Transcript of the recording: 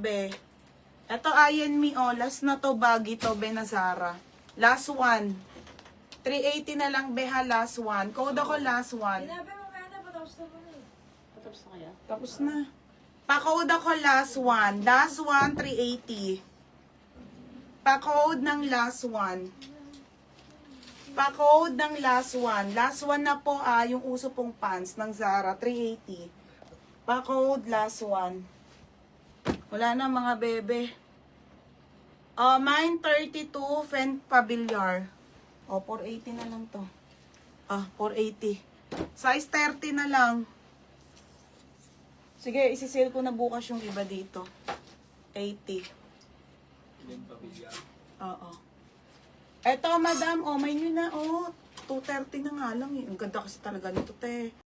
be. Ito, ayan mi, oh. Last na to, baggy to, be na Zara. Last one. 380 na lang, be, ha, last one. Code ako, last one. Sinabi mo kaya na, patapos na mo na eh. Patapos na kaya? Tapos na. Pa-code ako, last one. Last one, 380. Pa-code ng last one. Pa-code ng last one. Last one na po, yung uso pong pants ng Zara, 380. Pa-code, last one. Wala na, mga bebe. Mine 32, Fendt Paviliar. 480 na lang to. 480. Size 30 na lang. Sige, isi-sale ko na bukas yung iba dito. 80. Oo. Eto, madam, may nyo na, 230 na nga lang. Ang ganda kasi talaga nito, te.